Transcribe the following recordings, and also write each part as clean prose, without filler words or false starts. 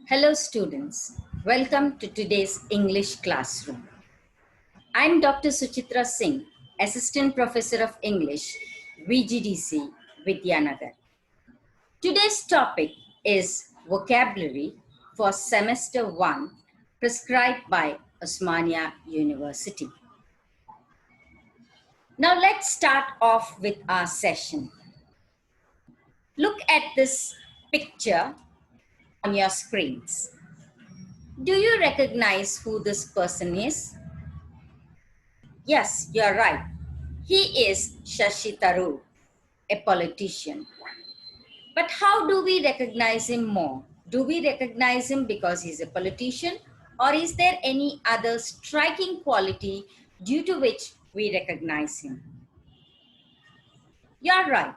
Hello students, welcome to today's English classroom. I'm Dr. Suchitra Singh, Assistant Professor of English, VGDC, Vidyanagar. Today's topic is vocabulary for semester 1 prescribed by Osmania University. Now let's start off with our session. Look at this picture on your screens. Do you recognize who this person is? Yes, you're right. He is Shashi Tharoor, a politician. But how do we recognize him more? Do we recognize him because he's a politician, or is there any other striking quality due to which we recognize him? You're right.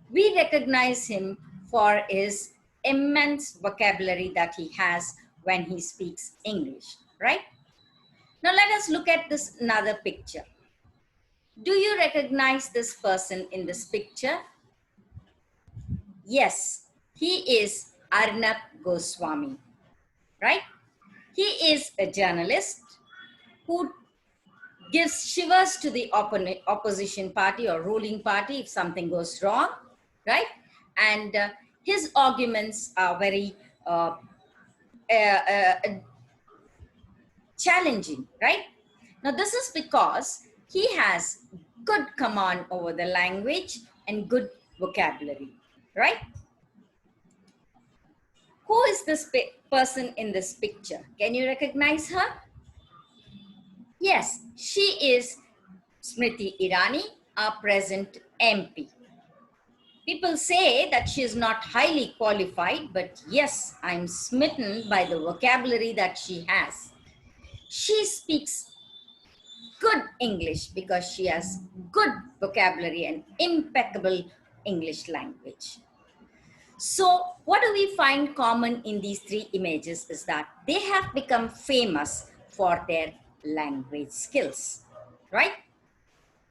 We recognize him for his immense vocabulary that he has when he speaks English, right? Now let us look at this another picture. Do you recognize this person in this picture? Yes, he is Arnab Goswami, right? He is a journalist who gives shivers to the opposition party or ruling party if something goes wrong, right? And his arguments are very challenging, right? Now, this is because he has good command over the language and good vocabulary, right? Who is this person in this picture? Can you recognize her? Yes, she is Smriti Irani, our present MP. People say that she is not highly qualified, but yes, I'm smitten by the vocabulary that she has. She speaks good English because she has good vocabulary and impeccable English language. So what do we find common in these three images is that they have become famous for their language skills, right?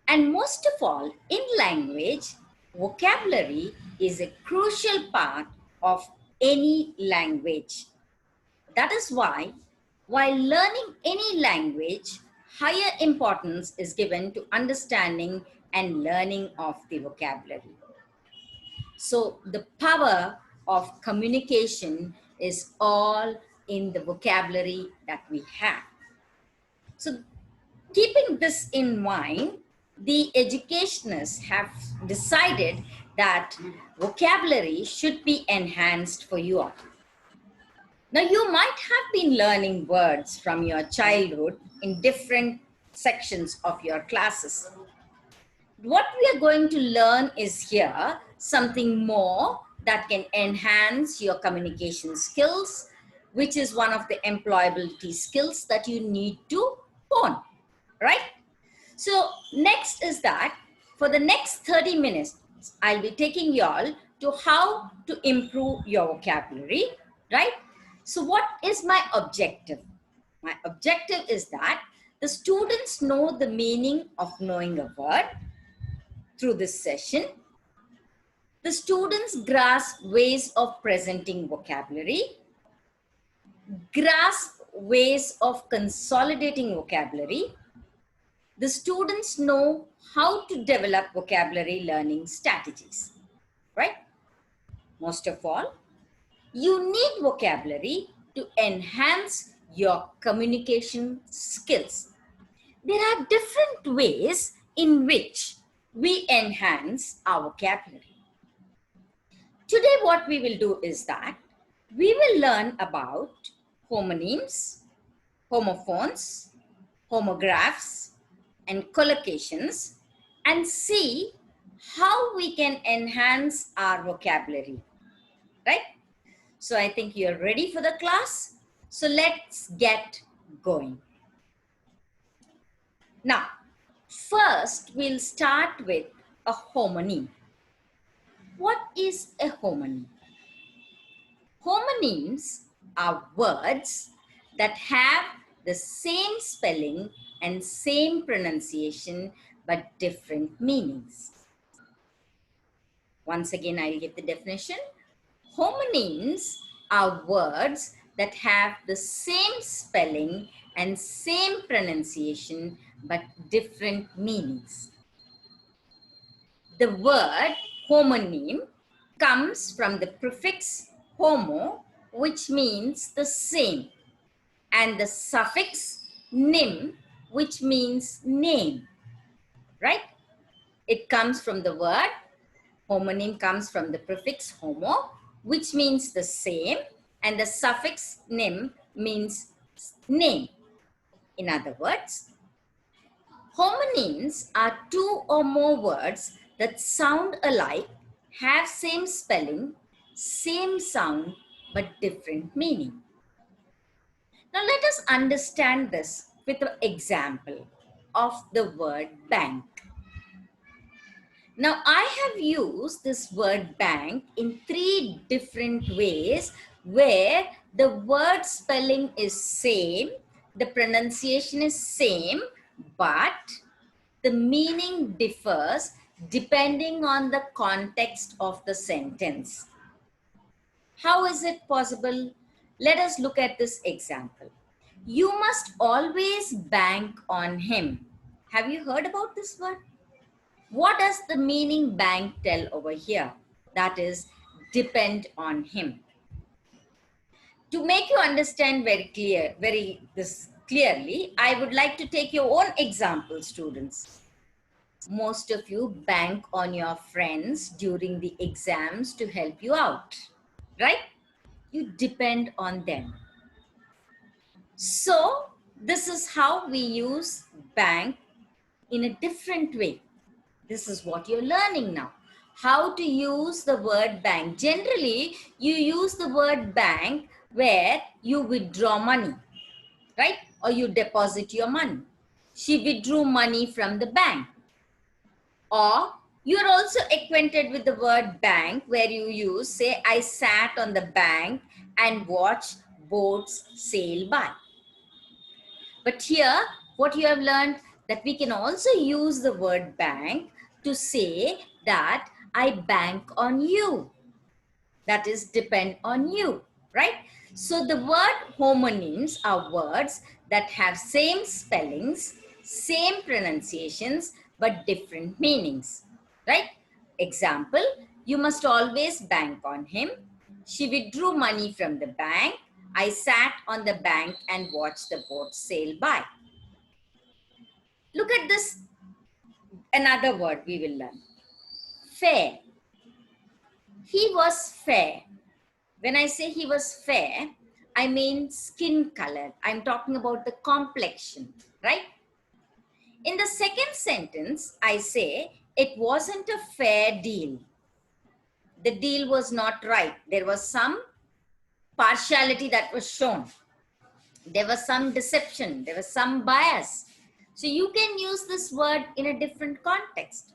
And most of all, in language, vocabulary is a crucial part of any language. That is why, while learning any language, higher importance is given to understanding and learning of the vocabulary. So the power of communication is all in the vocabulary that we have. So keeping this in mind, the educationists have decided that vocabulary should be enhanced for you all. Now, you might have been learning words from your childhood in different sections of your classes. What we are going to learn is here something more that can enhance your communication skills, which is one of the employability skills that you need to hone, right? So next is that for the next 30 minutes, I'll be taking y'all to how to improve your vocabulary, right? So what is my objective? My objective is that the students know the meaning of knowing a word through this session. The students grasp ways of presenting vocabulary, grasp ways of consolidating vocabulary. The students know how to develop vocabulary learning strategies, right? Most of all, you need vocabulary to enhance your communication skills. There are different ways in which we enhance our vocabulary. Today, what we will do is that we will learn about homonyms, homophones, homographs, and collocations and see how we can enhance our vocabulary, right? So I think you're ready for the class. So let's get going. Now, first we'll start with a homonym. What is a homonym? Homonyms are words that have the same spelling and same pronunciation but different meanings. Once again, I'll give the definition. Homonyms are words that have the same spelling and same pronunciation but different meanings. The word homonym comes from the prefix homo, which means the same, and the suffix nym, which means name, right? It comes from the word homonym comes from the prefix homo, which means the same, and the suffix nym means name. In other words, homonyms are two or more words that sound alike, have same spelling, same sound, but different meaning. Now let us understand this with an example of the word bank. Now I have used this word bank in 3 different ways where the word spelling is same, the pronunciation is same, but the meaning differs depending on the context of the sentence. How is it possible? Let us look at this example. You must always bank on him. Have you heard about this word? What does the meaning bank tell over here? That is, depend on him. To make you understand very clearly, I would like to take your own example, students. Most of you bank on your friends during the exams to help you out, right? You depend on them. So this is how we use bank in a different way. This is what you're learning now. How to use the word bank. Generally, you use the word bank where you withdraw money, right? Or you deposit your money. She withdrew money from the bank. Or you're also acquainted with the word bank where you use, say, I sat on the bank and watched boats sail by. But here, what you have learned that we can also use the word bank to say that I bank on you. That is, depend on you, right? So the word homonyms are words that have same spellings, same pronunciations, but different meanings, right? Example, you must always bank on him. She withdrew money from the bank. I sat on the bank and watched the boat sail by. Look at this, another word we will learn. Fair. He was fair. When I say he was fair, I mean skin color. I'm talking about the complexion, right? In the second sentence, I say it wasn't a fair deal. The deal was not right. There was some partiality that was shown. There was some deception. There was some bias. So you can use this word in a different context.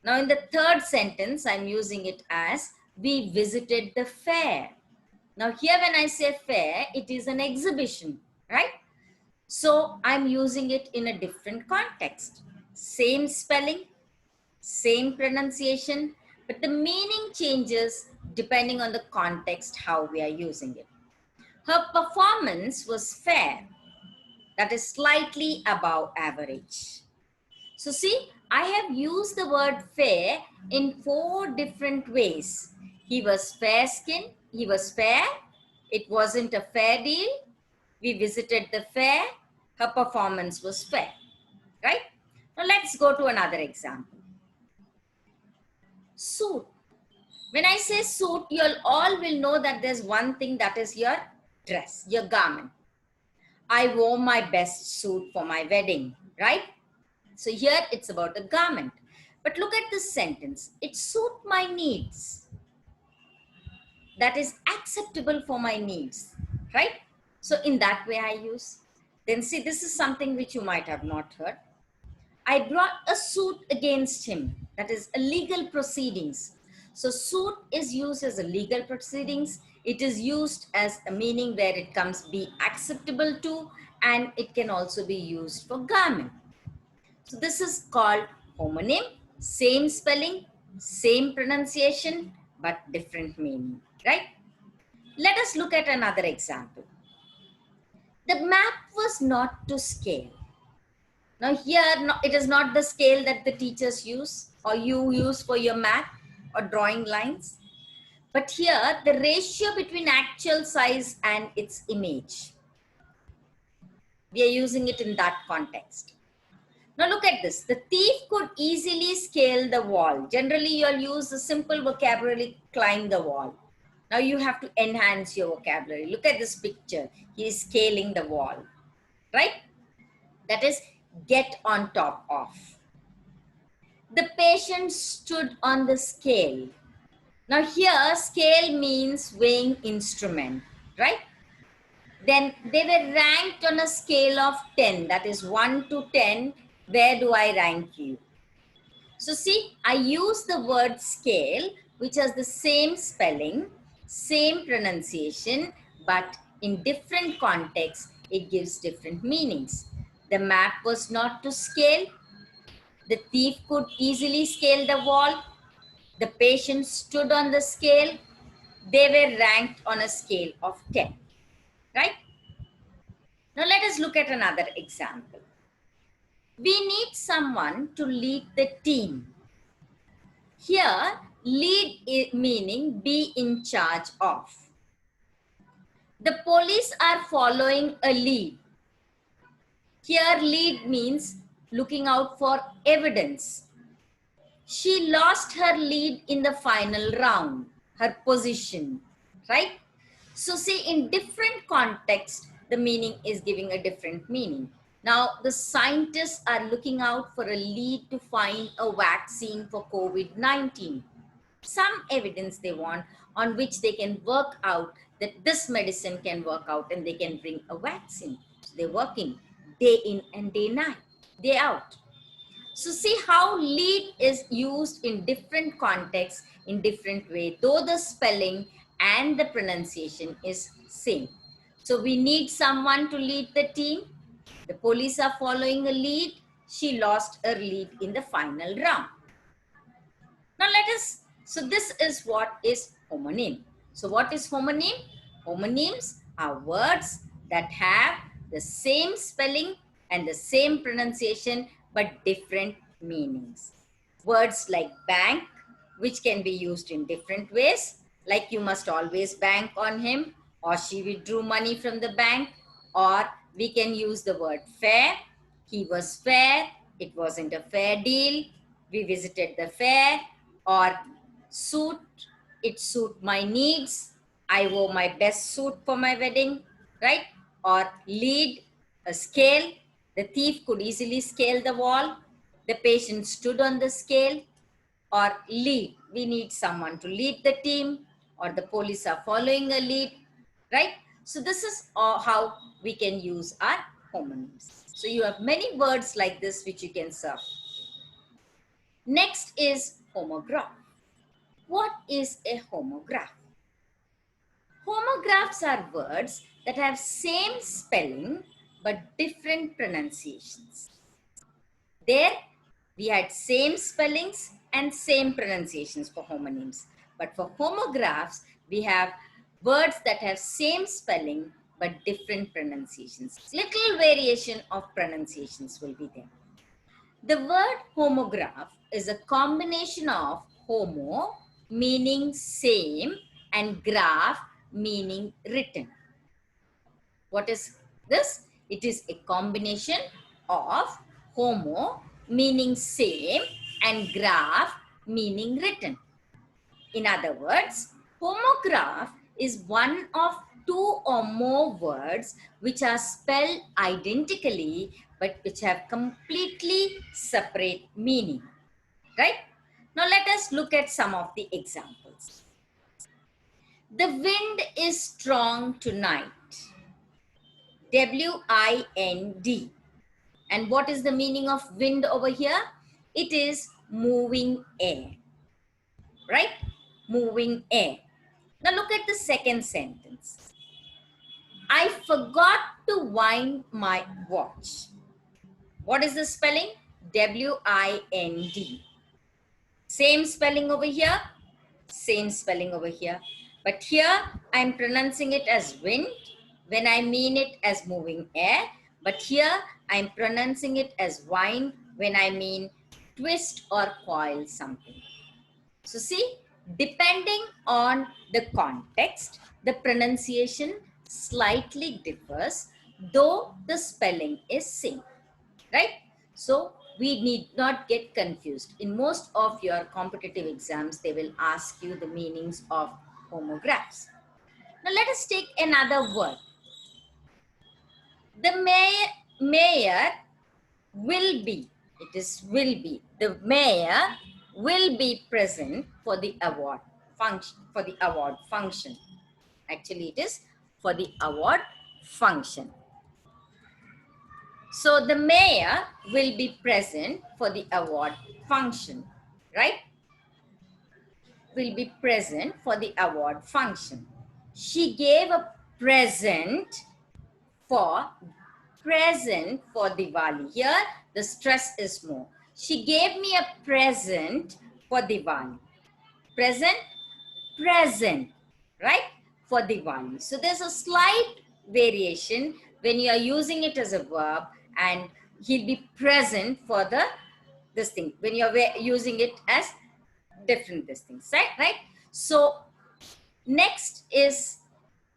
Now in the third sentence, I'm using it as we visited the fair. Now here when I say fair, it is an exhibition, right? So I'm using it in a different context. Same spelling, same pronunciation, but the meaning changes depending on the context how we are using it. Her performance was fair, that is slightly above average. So see, I have used the word fair in 4 different ways. He was fair-skinned, he was fair, it wasn't a fair deal, we visited the fair, her performance was fair, right? Now let's go to another example. Suit. When I say suit, you all will know that there's one thing, that is your dress, your garment. I wore my best suit for my wedding, right? So here it's about a garment. But look at this sentence. It suit my needs. That is acceptable for my needs, right? So in that way I use. Then see, this is something which you might have not heard. I brought a suit against him. That is a legal proceedings. So suit is used as a legal proceedings. It is used as a meaning where it comes be acceptable to, and it can also be used for garment. So this is called homonym, same spelling, same pronunciation, but different meaning, right? Let us look at another example. The map was not to scale. Now here, it is not the scale that the teachers use or you use for your map or drawing lines. But here, the ratio between actual size and its image. We are using it in that context. Now look at this. The thief could easily scale the wall. Generally, you'll use the simple vocabulary, climb the wall. Now you have to enhance your vocabulary. Look at this picture. He is scaling the wall, right? That is get on top of. The patient stood on the scale. Now here, scale means weighing instrument, right? Then they were ranked on a scale of 10, that is 1 to 10. Where do I rank you? So see, I use the word scale, which has the same spelling, same pronunciation, but in different contexts, it gives different meanings. The map was not to scale. The thief could easily scale the wall. The patient stood on the scale. They were ranked on a scale of 10, right? Now let us look at another example. We need someone to lead the team. Here, lead meaning be in charge of. The police are following a lead. Here, lead means looking out for evidence. She lost her lead in the final round, her position, right? So see, in different contexts, the meaning is giving a different meaning. Now, the scientists are looking out for a lead to find a vaccine for COVID-19. Some evidence they want on which they can work out that this medicine can work out and they can bring a vaccine. So they're working day in and day out. So see how lead is used in different contexts in different way, though the spelling and the pronunciation is same. So we need someone to lead the team. The police are following a lead. She lost her lead in the final round. Now so this is what is homonym. So what is homonym? Homonyms are words that have the same spelling and the same pronunciation but different meanings. Words like bank, which can be used in different ways, like you must always bank on him, or she withdrew money from the bank, or we can use the word fair. He was fair, it wasn't a fair deal, we visited the fair, or suit, it suit my needs, I wore my best suit for my wedding, right? Or lead, a scale, the thief could easily scale the wall, the patient stood on the scale. Or lead, we need someone to lead the team, or the police are following a lead, right? So this is how we can use our homonyms. So you have many words like this which you can serve. Next is homograph. What is a homograph? Homographs are words that have same spelling but different pronunciations. There we had same spellings and same pronunciations for homonyms. But for homographs, we have words that have same spelling but different pronunciations. Little variation of pronunciations will be there. The word homograph is a combination of homo, meaning same, and graph, meaning written. What is this? It is a combination of homo, meaning same, and graph, meaning written. In other words, homograph is one of two or more words which are spelled identically but which have completely separate meaning, right? Now let us look at some of the examples. The wind is strong tonight. W-I-N-D. And what is the meaning of wind over here? It is moving air, right? Moving air. Now look at the second sentence. I forgot to wind my watch. What is the spelling? W-I-N-D. Same spelling over here, same spelling over here. But here I'm pronouncing it as wind when I mean it as moving air. But here I'm pronouncing it as wind when I mean twist or coil something. So see, depending on the context, the pronunciation slightly differs, though the spelling is same, right? So we need not get confused. In most of your competitive exams, they will ask you the meanings of homographs. Now let us take another word. The mayor will be, it is will be, the mayor will be present for the award function, actually it is for the award function. So the mayor will be present for the award function, right? Will be present for the award function. She gave a present for Diwali. Here, the stress is more. She gave me a present for Diwali. Present, right? For Diwali. So there's a slight variation when you are using it as a verb, and he'll be present for this thing when you're using it as different this things, right? So next is,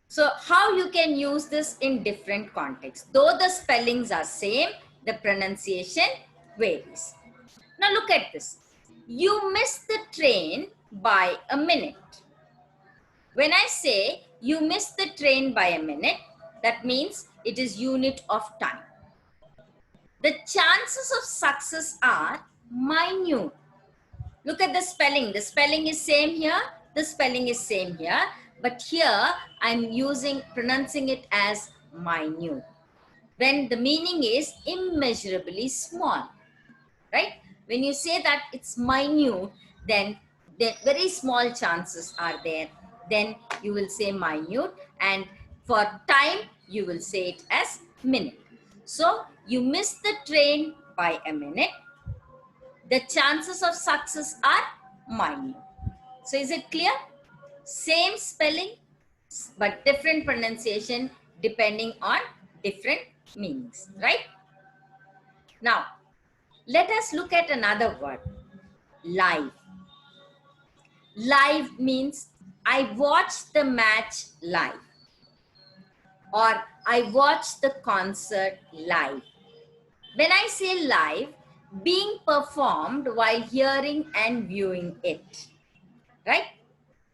so how you can use this in different contexts. Though the spellings are same, the pronunciation varies. Now look at this. You missed the train by a minute. When I say you missed the train by a minute, that means it is unit of time. The chances of success are minute. Look at the spelling. The spelling is same here. The spelling is same here. But here I'm pronouncing it as minute. When the meaning is immeasurably small, right? When you say that it's minute, then the very small chances are there. Then you will say minute, and for time, you will say it as minute. So you missed the train by a minute. The chances of success are minute. So is it clear? Same spelling, but different pronunciation depending on different meanings, right? Now, let us look at another word, live. Live means I watched the match live, or I watched the concert live. When I say live, being performed while hearing and viewing it, right?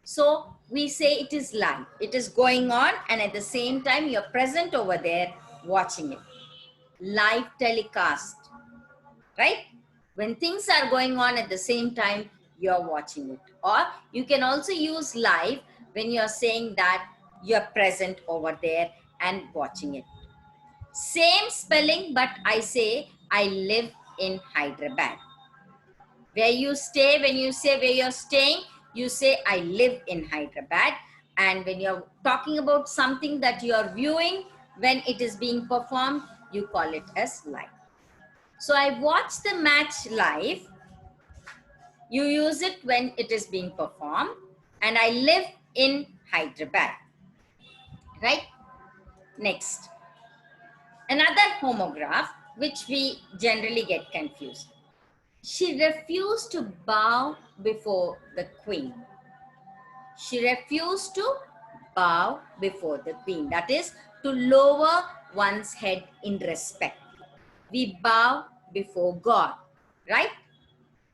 So we say it is live. It is going on, and at the same time, you're present over there watching it. Live telecast, right? When things are going on at the same time, you're watching it. Or you can also use live when you're saying that you're present over there and watching it. Same spelling, but I say I live in Hyderabad. Where you stay, when you say where you're staying, you say I live in Hyderabad. And when you're talking about something that you're viewing, when it is being performed, you call it as live. So I watched the match live. You use it when it is being performed. And I live in Hyderabad. Right? Next. Another homograph which we generally get confused. She refused to bow before the queen. She refused to bow before the queen. That is to lower one's head in respect. We bow before God, right?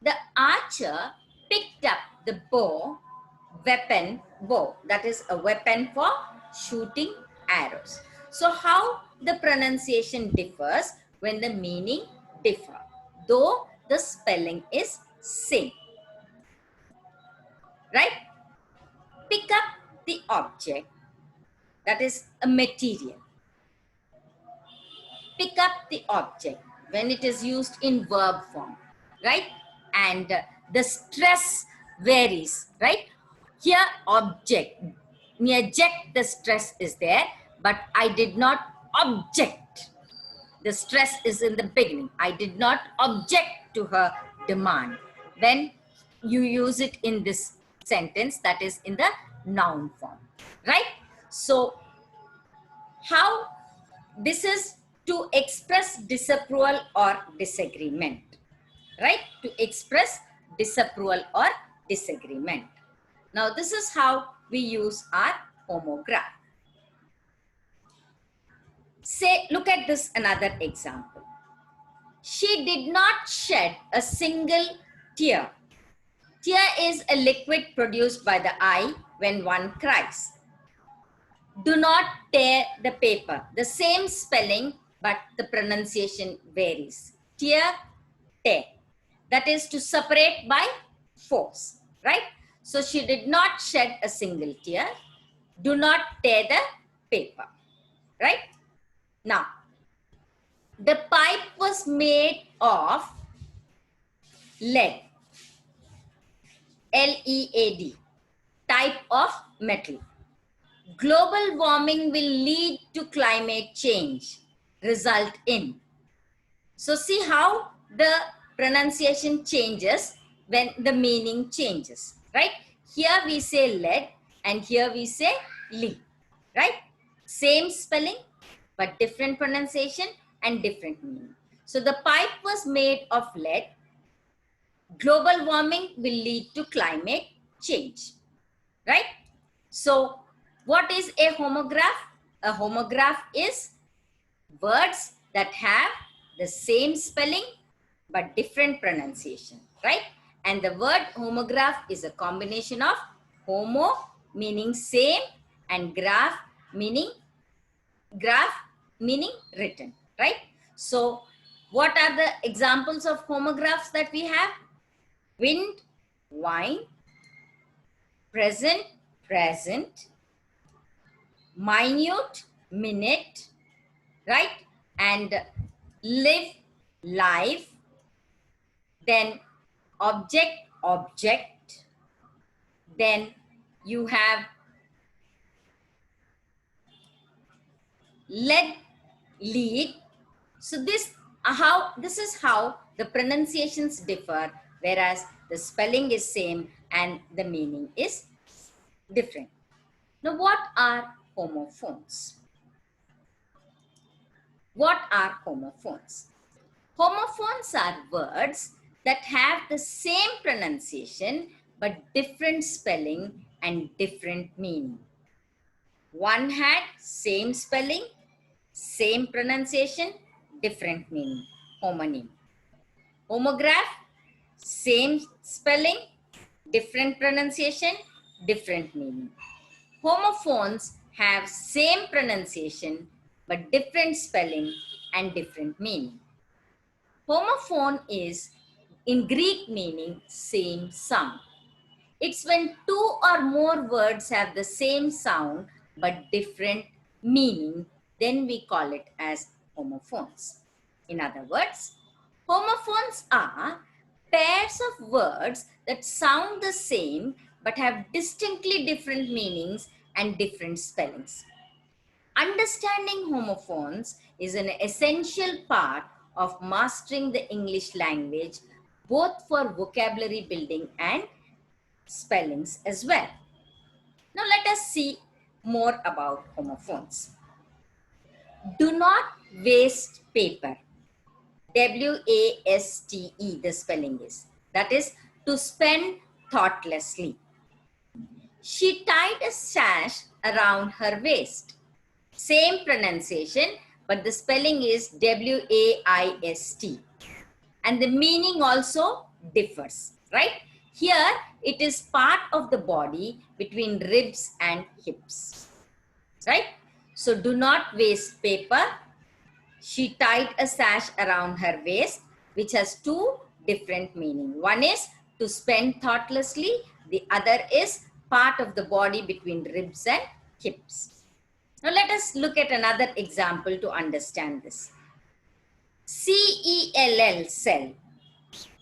The archer picked up the bow, that is a weapon for shooting arrows. So how the pronunciation differs when the meaning differ, though the spelling is same, right? Pick up the object, that is a material. Pick up the object when it is used in verb form, right? And the stress varies, right? Here object, the stress is there, but I did not object. The stress is in the beginning. I did not object to her demand. When you use it in this sentence, that is in the noun form, right? So how this is to express disapproval or disagreement, right? To express disapproval or disagreement. Now, this is how we use our homograph. Say, look at this another example. She did not shed a single tear. Tear is a liquid produced by the eye when one cries. Do not tear the paper. The same spelling, but the pronunciation varies. Tear, tear. That is to separate by force, right? So she did not shed a single tear. Do not tear the paper, right? Now, the pipe was made of lead, Lead, type of metal. Global warming will lead to climate change, result in. So see how the pronunciation changes when the meaning changes, right? Here we say lead and here we say lead, right? Same spelling, but different pronunciation and different meaning. So the pipe was made of lead. Global warming will lead to climate change, right? So what is a homograph? A homograph is words that have the same spelling but different pronunciation, right? And the word homograph is a combination of homo meaning same and graph meaning written, right? So what are the examples of homographs that we have? Wind, wine, present, present, minute, minute, right? And live, life, then object, object, then you have led, lead. So this is how the pronunciations differ, whereas the spelling is same and the meaning is different. Now, what are homophones? What are homophones? Homophones are words that have the same pronunciation but different spelling and different meaning. One had same spelling, same pronunciation, different meaning. Homonym. Homograph, same spelling, different pronunciation, different meaning. Homophones have same pronunciation but different spelling and different meaning. Homophone is in Greek meaning same sound. It's when two or more words have the same sound but different meaning, then we call it as homophones. In other words, homophones are pairs of words that sound the same but have distinctly different meanings and different spellings. Understanding homophones is an essential part of mastering the English language, both for vocabulary building and spellings as well. Now let us see more about homophones. Do not waste paper. W-A-S-T-E, the spelling is. That is to spend thoughtlessly. She tied a sash around her waist. Same pronunciation, but the spelling is W-A-I-S-T. And the meaning also differs, right? Here, it is part of the body between ribs and hips, right? So do not waste paper. She tied a sash around her waist, which has two different meanings. One is to spend thoughtlessly. The other is part of the body between ribs and hips. Now let us look at another example to understand this. C-E-L-L, cell.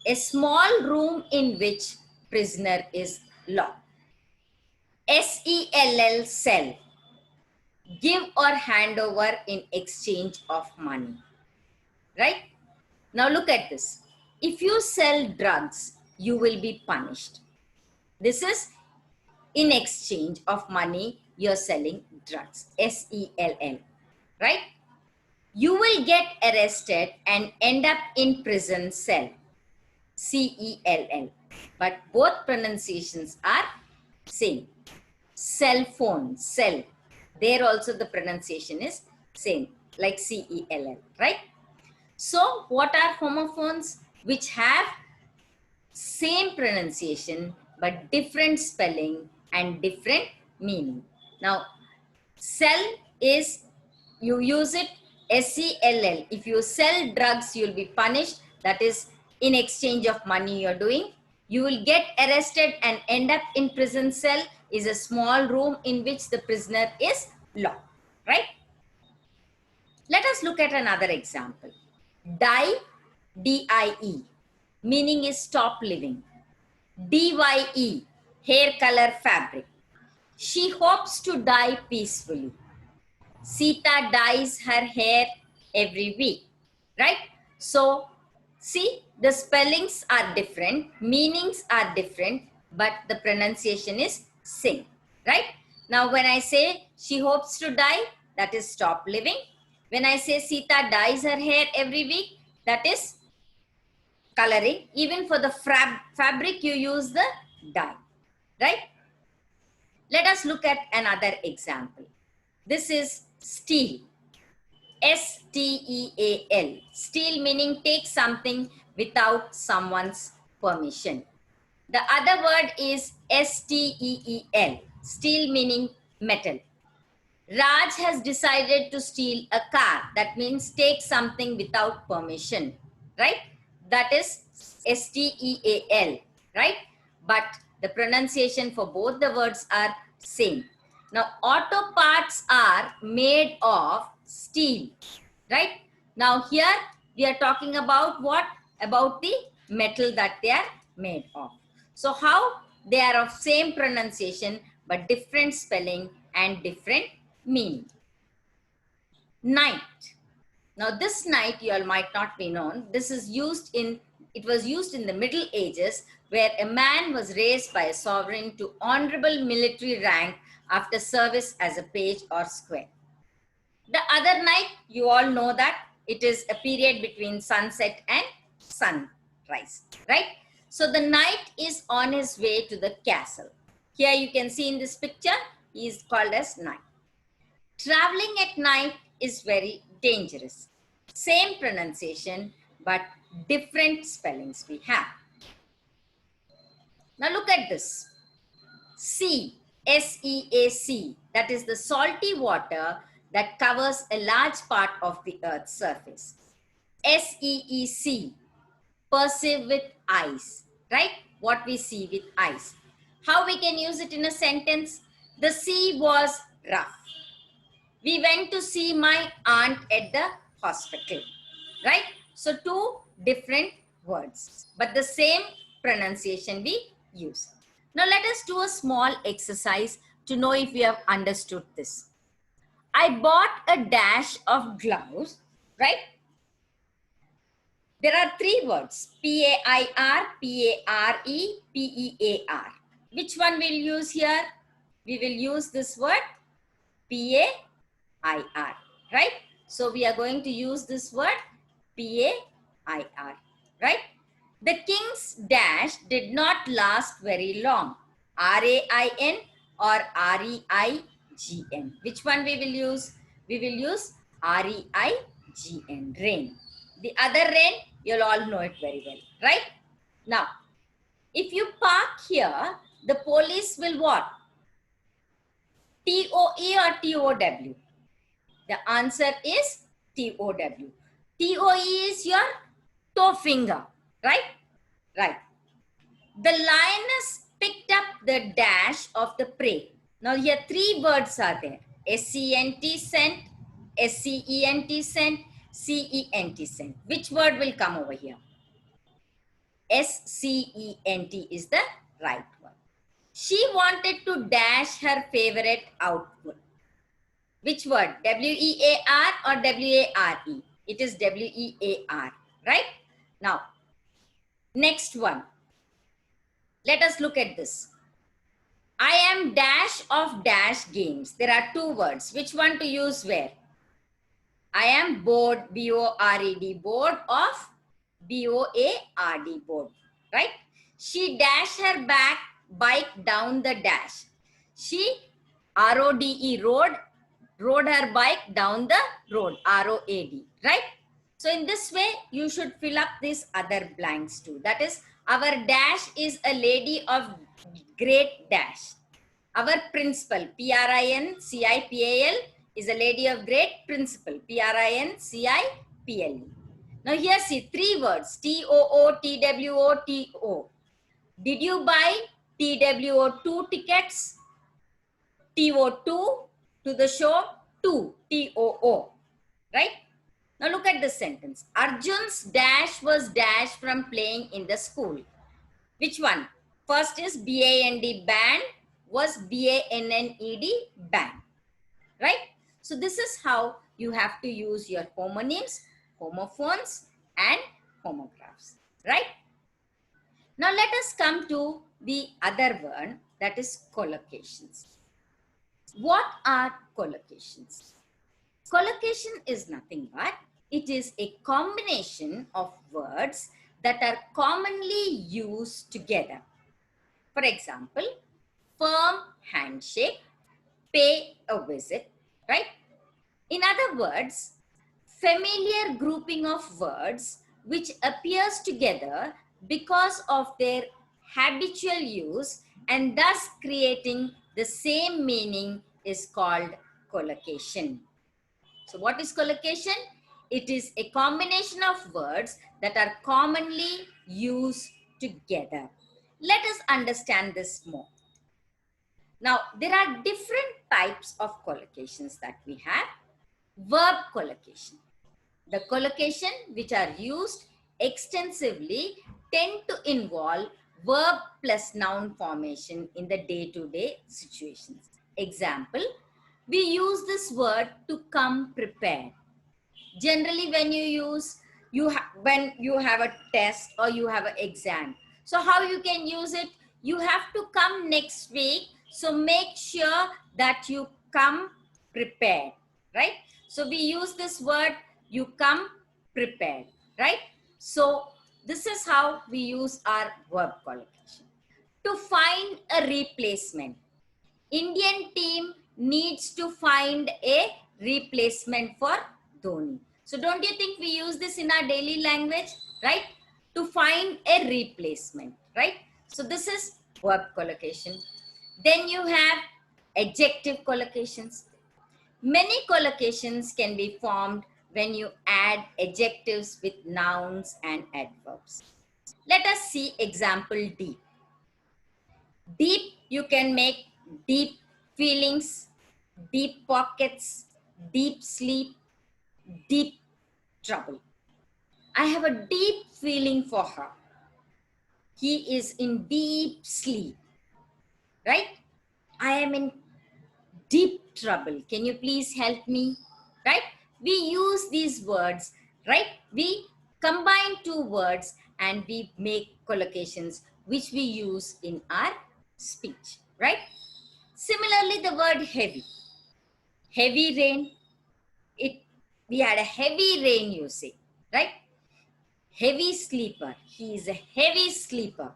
A small room in which prisoner is locked. S-E-L-L, sell. Give or hand over in exchange of money. Right? Now look at this. If you sell drugs, you will be punished. This is in exchange of money, you're selling drugs. SELL, right? You will get arrested and end up in prison cell. CELL. But both pronunciations are same. Cell phone, cell. There also the pronunciation is same, like CELL, right? So what are homophones? Which have same pronunciation but different spelling and different meaning. Now, sell is, you use it SELL. If you sell drugs, you'll be punished. That is in exchange of money you're doing. You will get arrested and end up in prison cell is a small room in which the prisoner is locked, right? Let us look at another example. Die, DIE, meaning is stop living. DYE, hair color fabric. She hopes to die peacefully. Sita dyes her hair every week, right? So, see, the spellings are different, meanings are different, but the pronunciation is same, right? Now, when I say she hopes to die, that is stop living. When I say Sita dyes her hair every week, that is coloring. Even for the fabric, you use the dye, right? Let us look at another example. This is steal. STEAL. Steal meaning take something without someone's permission. The other word is STEEL. Steal meaning metal. Raj has decided to steal a car. That means take something without permission, right? That is STEAL, right? But the pronunciation for both the words are same. Now, auto parts are made of steel, right? Now, here we are talking about what? About the metal that they are made of. So, how they are of same pronunciation but different spelling and different meaning. Knight. Now, this knight you all might not be known. This is used in, it was used in the Middle Ages where a man was raised by a sovereign to honorable military rank after service as a page or squire. The other night, you all know that it is a period between sunset and sunrise, right? So the knight is on his way to the castle. Here you can see in this picture, he is called as knight. Traveling at night is very dangerous. Same pronunciation, but different spellings we have. Now look at this. Sea, SEAC, that is the salty water that covers a large part of the earth's surface. SEEC, perceive with eyes, right? What we see with eyes. How we can use it in a sentence? The sea was rough. We went to see my aunt at the hospital, right? So two different words, but the same pronunciation we use. Now let us do a small exercise to know if we have understood this. I bought a dash of gloves, right? There are three words, PAIR, PARE, PEAR. Which one we'll use here? We will use this word PAIR, right? So we are going to use this word PAIR, right? The king's dash did not last very long. RAIN or REIGN. Which one we will use? We will use REIGN, rain. The other rain, you'll all know it very well, right? Now, if you park here, the police will what? TOE or TOW? The answer is TOW. TOE is your toe finger, right? Right. The lioness picked up the dash of the prey. Now here three words are there. SCENT, scent, SCENT, scent, CENT, scent. Which word will come over here? SCENT is the right one. She wanted to dash her favorite output. Which word? WEAR or WARE? It is WEAR, right? Now, next one. Let us look at this. I am dash of dash games. There are two words. Which one to use where? I am bored, B-O-R-E-D, bored of B-O-A-R-D, bored, right? She dashed her bike down the dash. She, R-O-D-E, rode her bike down the road, R-O-A-D, right? So in this way, you should fill up these other blanks too. That is, our dash is a lady of great dash. Our principal, P-R-I-N-C-I-P-A-L, is a lady of great principal, P-R-I-N-C-I-P-L-E. Now here see, three words, T-O-O, T-W-O, T-O. Did you buy TWO 2 tickets? TO2 to the show, 2, TOO, right? Now look at this sentence. Arjun's dash was dash from playing in the school. Which one? First is B-A-N-D, band, was B-A-N-N-E-D, band, right? So this is how you have to use your homonyms, homophones, and homographs, right? Now let us come to the other one, that is collocations. What are collocations? Collocation is nothing but it is a combination of words that are commonly used together. For example, firm handshake, pay a visit, right? In other words, familiar grouping of words which appears together because of their habitual use and thus creating the same meaning is called collocation. So what is collocation? It is a combination of words that are commonly used together. Let us understand this more. Now, there are different types of collocations that we have. Verb collocation. The collocation which are used extensively tend to involve verb plus noun formation in the day-to-day situations. Example, we use this word to come prepared. Generally, when when you have a test or you have an exam, so how you can use it? You have to come next week, so make sure that you come prepared, right? So we use this word, you come prepared, right? So this is how we use our verb collocation. To find a replacement, Indian team needs to find a replacement for Dhoni. So don't you think we use this in our daily language, right? To find a replacement, right? So this is verb collocation. Then you have adjective collocations. Many collocations can be formed when you add adjectives with nouns and adverbs. Let us see example D. Deep, you can make deep feelings, deep pockets, deep sleep, deep trouble. I have a deep feeling for her. He is in deep sleep, right? I am in deep trouble. Can you please help me? Right? We use these words, right? We combine two words and we make collocations which we use in our speech, right? Similarly, the word heavy. Heavy rain. We had a heavy rain, you say, right? Heavy sleeper. He is a heavy sleeper.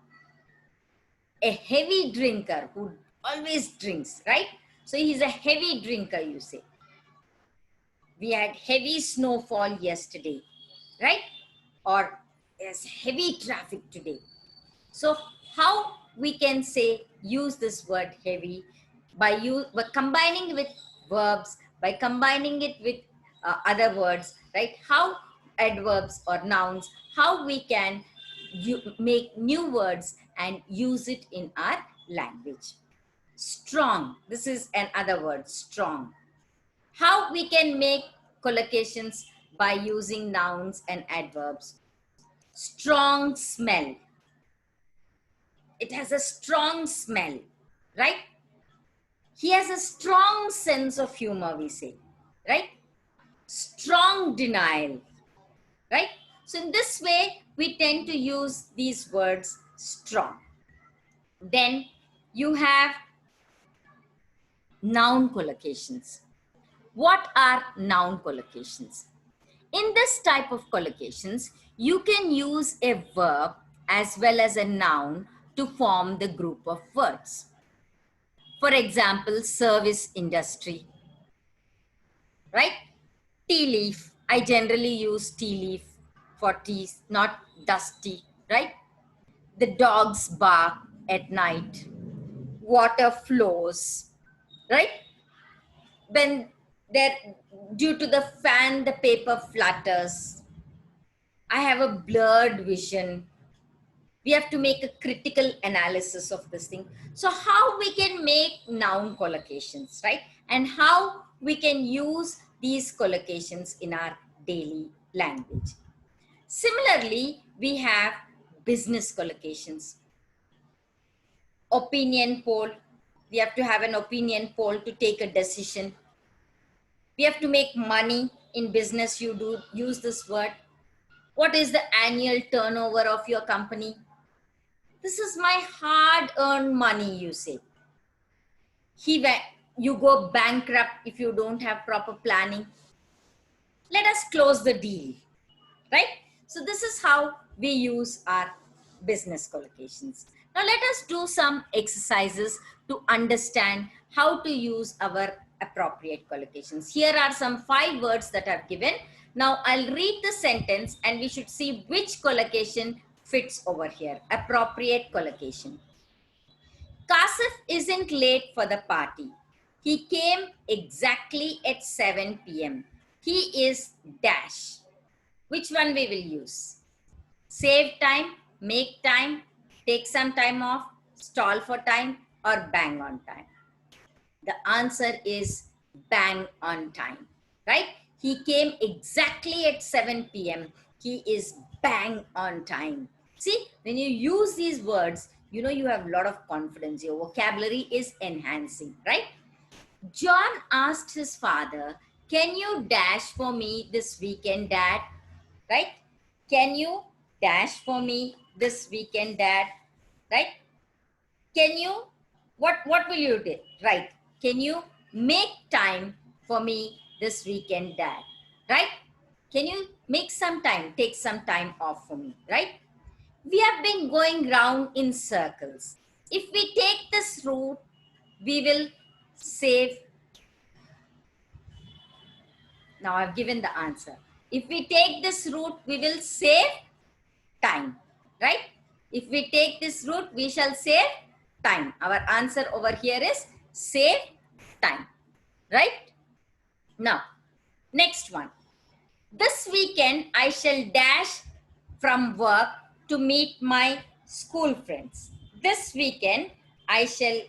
A heavy drinker who always drinks, right? So he's a heavy drinker, you say. We had heavy snowfall yesterday, right? Or there's heavy traffic today. So how we can say, use this word heavy by combining with verbs, by combining it with other words, right? How adverbs or nouns, how we can make new words and use it in our language. Strong, this is another word, strong. How we can make collocations by using nouns and adverbs. Strong smell. It has a strong smell, right? He has a strong sense of humor, we say, right? Strong denial, right? So in this way, we tend to use these words strong. Then you have Noun collocations. What are noun collocations? In this type of collocations, you can use a verb as well as a noun to form the group of words. For example, service industry, right? Tea leaf. I generally use tea leaf for tea, not dusty, right? The dogs bark at night. Water flows, right? When there, due to the fan, the paper flutters. I have a blurred vision. We have to make a critical analysis of this thing. So how we can make noun collocations, right? And how we can use these collocations in our daily language. Similarly, we have business collocations. Opinion poll. We have to have an opinion poll to take a decision. We have to make money in business. You do use this word. What is the annual turnover of your company? This is my hard-earned money, you say. You go bankrupt if you don't have proper planning. Let us close the deal, right? So this is how we use our business collocations. Now let us do some exercises to understand how to use our appropriate collocations. Here are some 5 words that are given. Now I'll read the sentence and we should see which collocation fits over here. Appropriate collocation. Kasif isn't late for the party. He came exactly at 7 p.m. He is dash. Which one we will use? Save time, make time, take some time off, stall for time, or bang on time? The answer is bang on time, right? He came exactly at 7 p.m. He is bang on time. See, when you use these words, you know you have a lot of confidence. Your vocabulary is enhancing, right? John asked his father, can you dash for me this weekend, Dad? Right? Can you dash for me this weekend, Dad? Right? Can you, what will you do? Right? Can you make time for me this weekend, Dad? Right? Can you make some time, take some time off for me? Right? We have been going round in circles. If we take this route, we will save. Now I've given the answer. If we take this route, we will save time, right? If we take this route, we shall save time. Our answer over here is save time, right? Now, next one. This weekend, I shall dash from work to meet my school friends. This weekend, I shall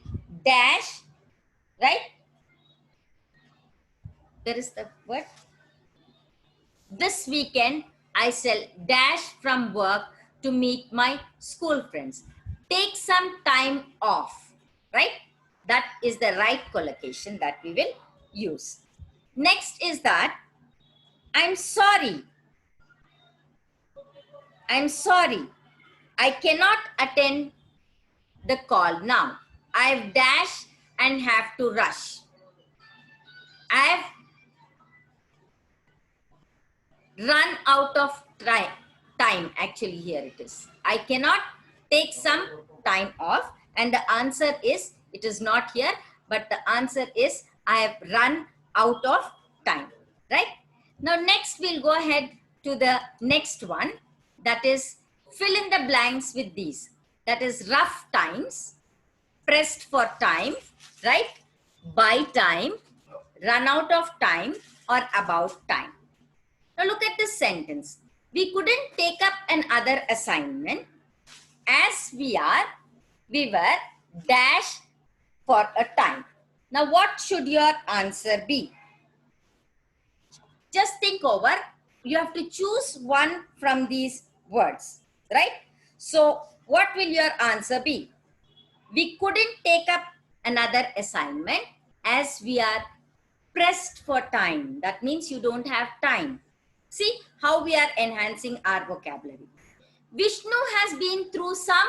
dash, right? There is the word. This weekend, I shall dash from work to meet my school friends. Take some time off, right? That is the right collocation that we will use. Next is that, I'm sorry. I'm sorry. I cannot attend the call now. I've dashed and have to rush. I've run out of time. Actually, here it is. I cannot take some time off. And the answer is, it is not here, but the answer is, I have run out of time, right? Now, next we'll go ahead to the next one. That is, fill in the blanks with these. That is rough times, pressed for time, right? By time, run out of time, or about time. Now look at this sentence. We couldn't take up another assignment as we were dash for a time. Now what should your answer be? Just think over. You have to choose one from these words, right? So what will your answer be? We couldn't take up another assignment as we are pressed for time. That means you don't have time. See how we are enhancing our vocabulary. Vishnu has been through some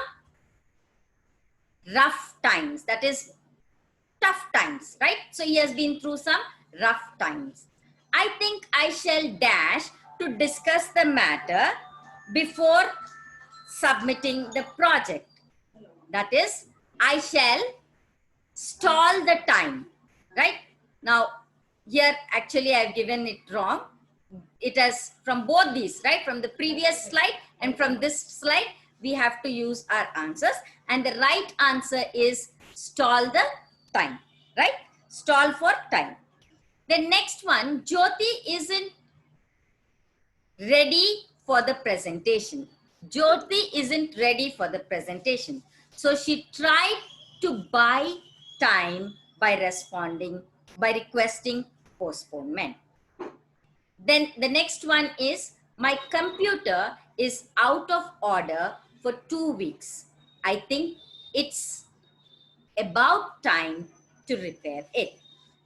rough times. That is, tough times, right? So he has been through some rough times. I think I shall dash to discuss the matter before submitting the project. That is, I shall stall the time, right? Now, here actually I've given it wrong. It has from both these, right? From the previous slide and from this slide, we have to use our answers. And the right answer is stall the time, right? Stall for time. The next one, Jyoti isn't ready for the presentation. Jyoti isn't ready for the presentation. So she tried to buy time by requesting postponement. Then the next one is, my computer is out of order for 2 weeks. I think it's about time to repair it.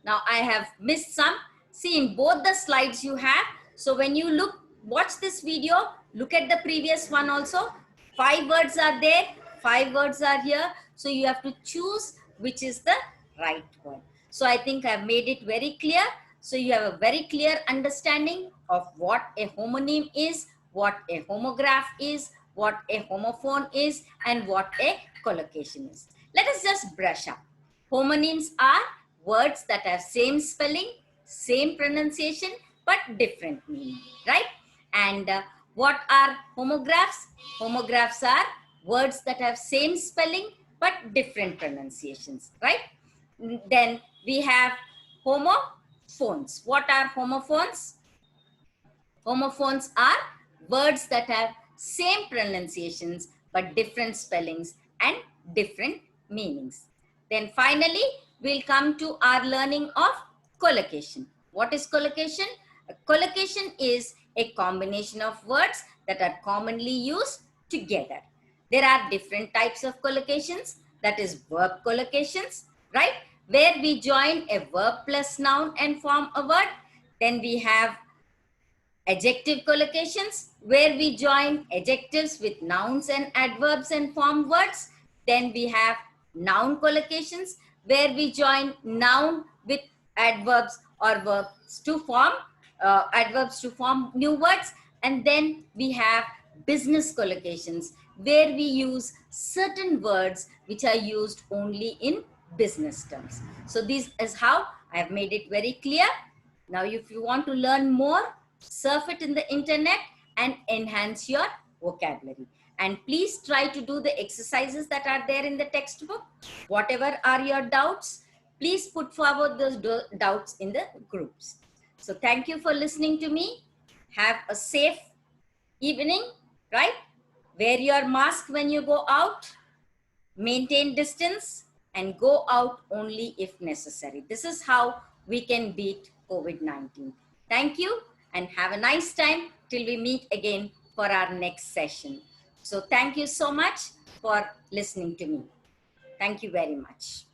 Now I have missed some. See, in both the slides you have. So when you watch this video, look at the previous one also. 5 words are there, 5 words are here. So you have to choose which is the right one. So I think I've made it very clear. So you have a very clear understanding of what a homonym is, what a homograph is, what a homophone is, and what a collocation is. Let us just brush up. Homonyms are words that have same spelling, same pronunciation, but different meaning, right? And what are homographs? Homographs are words that have same spelling, but different pronunciations, right? Then we have homophones. What are homophones? Homophones are words that have same pronunciations but different spellings and different meanings. Then finally, we'll come to our learning of collocation. What is collocation? A collocation is a combination of words that are commonly used together. There are different types of collocations, that is verb collocations, right? Where we join a verb plus noun and form a word. Then we have adjective collocations, where we join adjectives with nouns and adverbs and form words. Then we have noun collocations, where we join noun with adverbs or verbs to form new words. And then we have business collocations, where we use certain words which are used only in business terms. So this is how I have made it very clear. Now, if you want to learn more, surf it in the internet and enhance your vocabulary. And please try to do the exercises that are there in the textbook. Whatever are your doubts, please put forward those doubts in the groups. So thank you for listening to me. Have a safe evening, right? Wear your mask when you go out. Maintain distance and go out only if necessary. This is how we can beat COVID-19. Thank you and have a nice time till we meet again for our next session. So thank you so much for listening to me. Thank you very much.